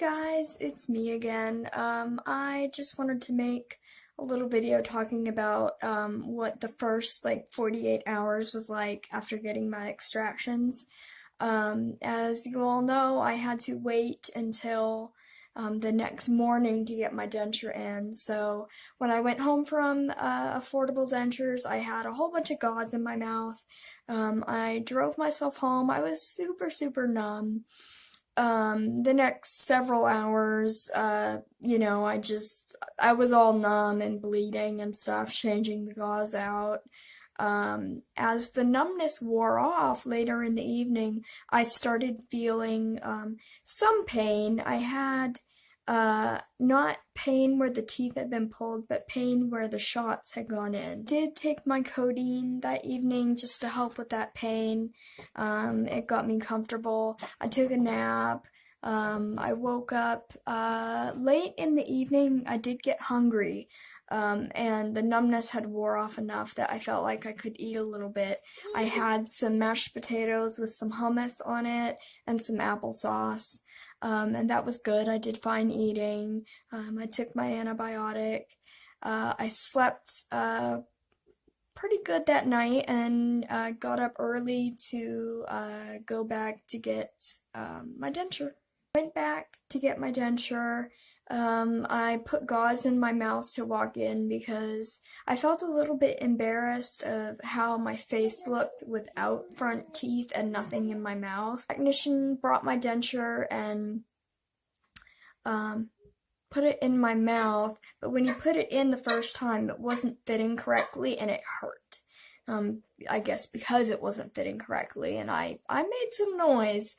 Guys, it's me again. I just wanted to make a little video talking about what the first 48 hours was like after getting my extractions. As you all know, I had to wait until the next morning to get my denture in. So when I went home from Affordable Dentures, I had a whole bunch of gauze in my mouth. I drove myself home. I was super numb. The next several hours, I was all numb and bleeding and stuff, changing the gauze out. As the numbness wore off later in the evening, I started feeling, some pain. I had, not pain where the teeth had been pulled, but pain where the shots had gone in. I did take my codeine that evening just to help with that pain. It got me comfortable. I took a nap. I woke up late in the evening. I did get hungry, and the numbness had wore off enough that I felt like I could eat a little bit. I had some mashed potatoes with some hummus on it and some applesauce, and that was good. I did fine eating. I took my antibiotic. I slept pretty good that night and got up early to go back to get my denture. Went back to get my denture. I put gauze in my mouth to walk in because I felt a little bit embarrassed of how my face looked without front teeth and nothing in my mouth. The technician brought my denture and put it in my mouth, but when he put it in the first time, it wasn't fitting correctly and it hurt. I guess because it wasn't fitting correctly, and I made some noise.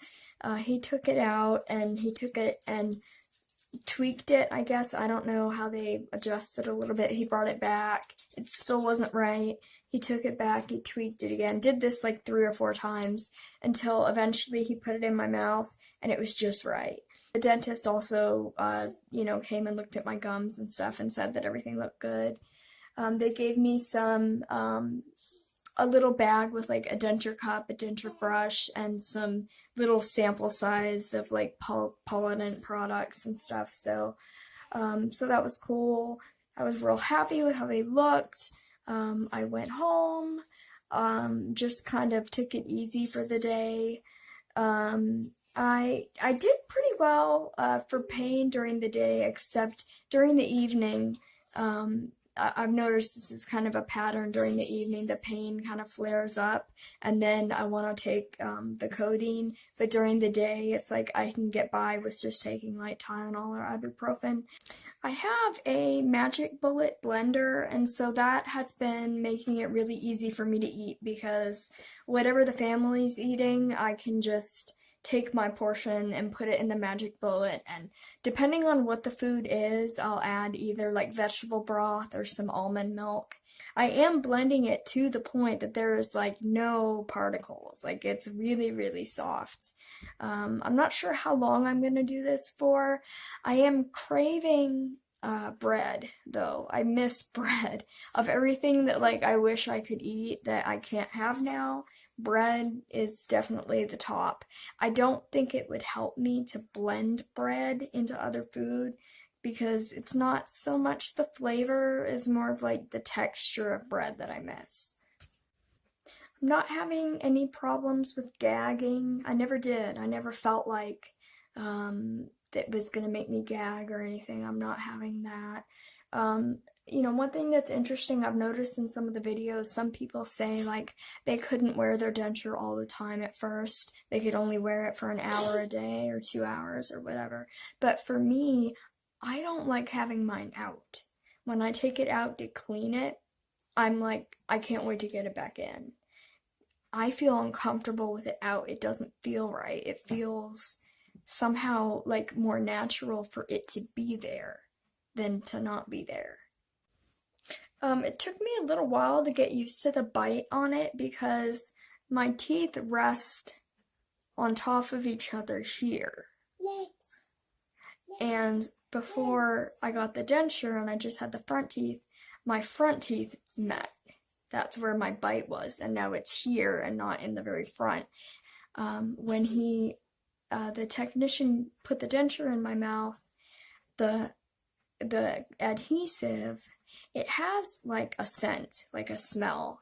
He took it out and he took it and tweaked it, I guess. I don't know how they adjusted a little bit. He brought it back. It still wasn't right. He took it back, he tweaked it again. Did this like 3 or 4 times until eventually he put it in my mouth and it was just right. The dentist also, came and looked at my gums and stuff and said that everything looked good. They gave me a little bag with like a denture cup, a denture brush, and some little sample size of like polydent products and stuff. So that was cool. I was real happy with how they looked. I went home, just kind of took it easy for the day. I did pretty well for pain during the day, except during the evening. I've noticed this is kind of a pattern during the evening. The pain kind of flares up, and then I want to take the codeine. But during the day, it's like I can get by with just taking like Tylenol or ibuprofen. I have a magic bullet blender, and so that has been making it really easy for me to eat because whatever the family's eating, I can just take my portion and put it in the magic bullet, and depending on what the food is, I'll add either like vegetable broth or some almond milk. I am blending it to the point that there is like no particles, like it's really soft. I'm not sure how long I'm gonna do this for. I am craving bread though. I miss bread. Of everything that like I wish I could eat that I can't have now, bread is definitely the top. I don't think it would help me to blend bread into other food because it's not so much the flavor as more of like the texture of bread that I miss. I'm not having any problems with gagging. I never did. I never felt like that was gonna make me gag or anything. I'm not having that. One thing that's interesting I've noticed in some of the videos, some people say like they couldn't wear their denture all the time at first. They could only wear it for an hour a day or 2 hours or whatever. But for me, I don't like having mine out. When I take it out to clean it, I'm like, I can't wait to get it back in. I feel uncomfortable with it out. It doesn't feel right. It feels somehow like more natural for it to be there than to not be there. It took me a little while to get used to the bite on it because my teeth rest on top of each other here. And before I got the denture and I just had the front teeth, my front teeth met. That's where my bite was, and now it's here and not in the very front. When he the technician put the denture in my mouth, the the adhesive, it has like a scent, like a smell.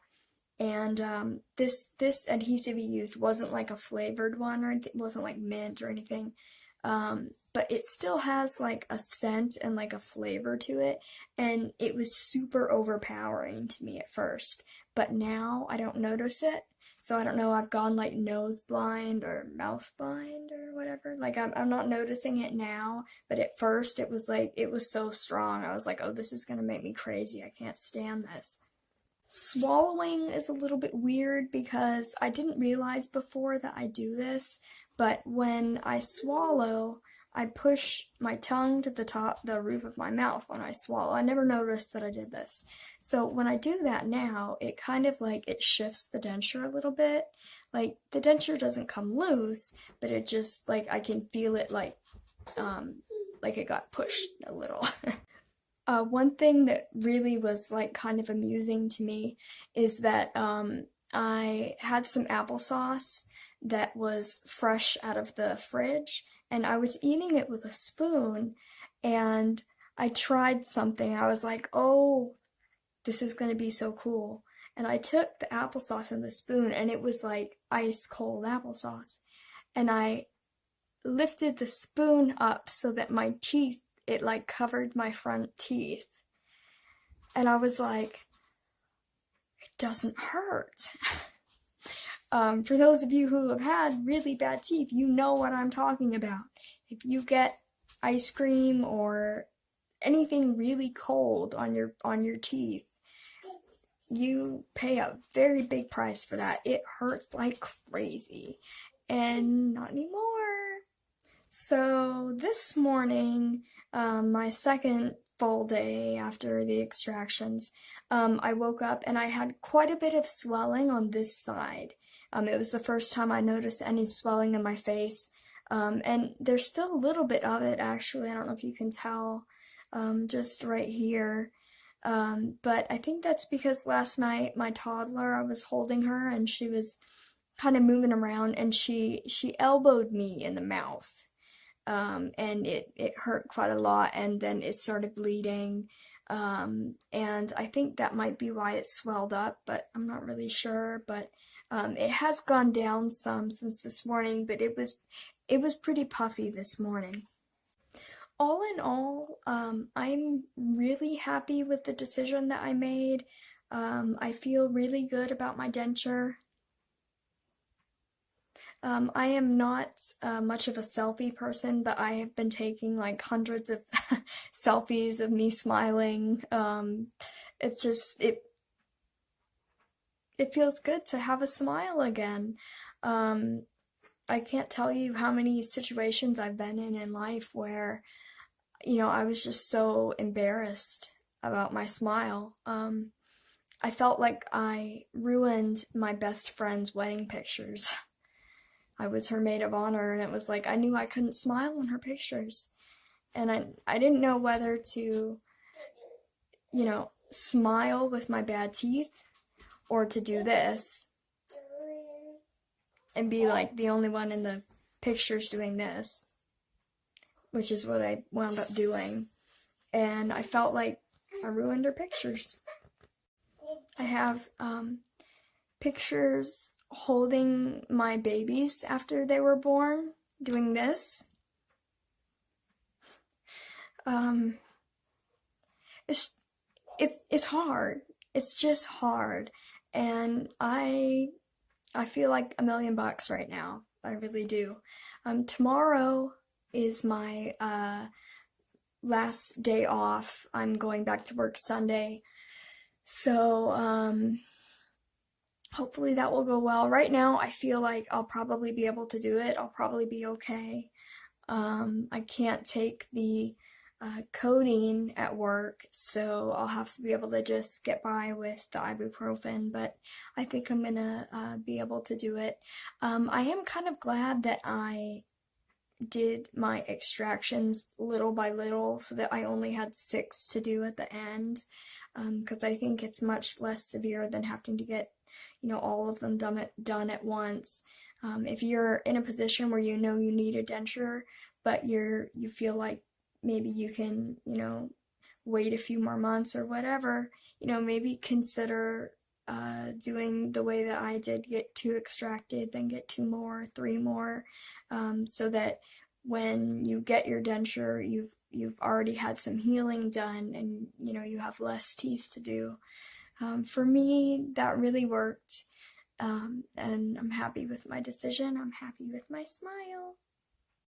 And this adhesive he used wasn't like a flavored one or anything, it wasn't like mint or anything. But it still has like a scent and like a flavor to it, and it was super overpowering to me at first. But now I don't notice it, so I don't know. I've gone like nose blind or mouth blind or whatever. Like I'm not noticing it now, but at first it was like it was so strong. I was like, oh, this is gonna make me crazy. I can't stand this. Swallowing is a little bit weird because I didn't realize before that I do this, but when I swallow, I push my tongue to the roof of my mouth when I swallow. I never noticed that I did this. So when I do that now, it kind of like it shifts the denture a little bit. Like the denture doesn't come loose, but it just like I can feel it like it got pushed a little. One thing that really was like kind of amusing to me is that I had some applesauce that was fresh out of the fridge, and I was eating it with a spoon, and I tried something. I was like, oh, this is gonna be so cool. And I took the applesauce in the spoon, and it was like ice cold applesauce. And I lifted the spoon up so that my teeth, it like covered my front teeth. And I was like, it doesn't hurt. For those of you who have had really bad teeth, you know what I'm talking about. If you get ice cream or anything really cold on your teeth, you pay a very big price for that. It hurts like crazy. And not anymore. So this morning, my second full day after the extractions, I woke up and I had quite a bit of swelling on this side. It was the first time I noticed any swelling in my face, and there's still a little bit of it actually. I don't know if you can tell, just right here. But I think that's because last night my toddler, I was holding her and she was kind of moving around and she elbowed me in the mouth. And it hurt quite a lot, and then it started bleeding. And I think that might be why it swelled up, but I'm not really sure. But it has gone down some since this morning, but it was pretty puffy this morning. All in all, I'm really happy with the decision that I made. I feel really good about my denture. I am not much of a selfie person, but I have been taking like hundreds of selfies of me smiling. It's just it feels good to have a smile again. Um, I can't tell you how many situations I've been in life where, I was just so embarrassed about my smile. I felt like I ruined my best friend's wedding pictures. I was her maid of honor, and it was like I knew I couldn't smile in her pictures. And I didn't know whether to, smile with my bad teeth or to do this and be like the only one in the pictures doing this, which is what I wound up doing. And I felt like I ruined her pictures. I have pictures holding my babies after they were born, doing this. It's hard. It's just hard, and I feel like $1,000,000 right now. I really do. Tomorrow is my last day off. I'm going back to work Sunday, so hopefully that will go well. Right now, I feel like I'll probably be able to do it. I'll probably be okay. I can't take the codeine at work, so I'll have to be able to just get by with the ibuprofen, but I think I'm gonna be able to do it. I am kind of glad that I did my extractions little by little so that I only had 6 to do at the end, because I think it's much less severe than having to get all of them done at once. If you're in a position where you know you need a denture, but you feel like maybe you can, wait a few more months or whatever, maybe consider doing the way that I did, get two extracted, then get two more, three more, so that when you get your denture, you've already had some healing done, and you have less teeth to do. For me, that really worked, and I'm happy with my decision. I'm happy with my smile.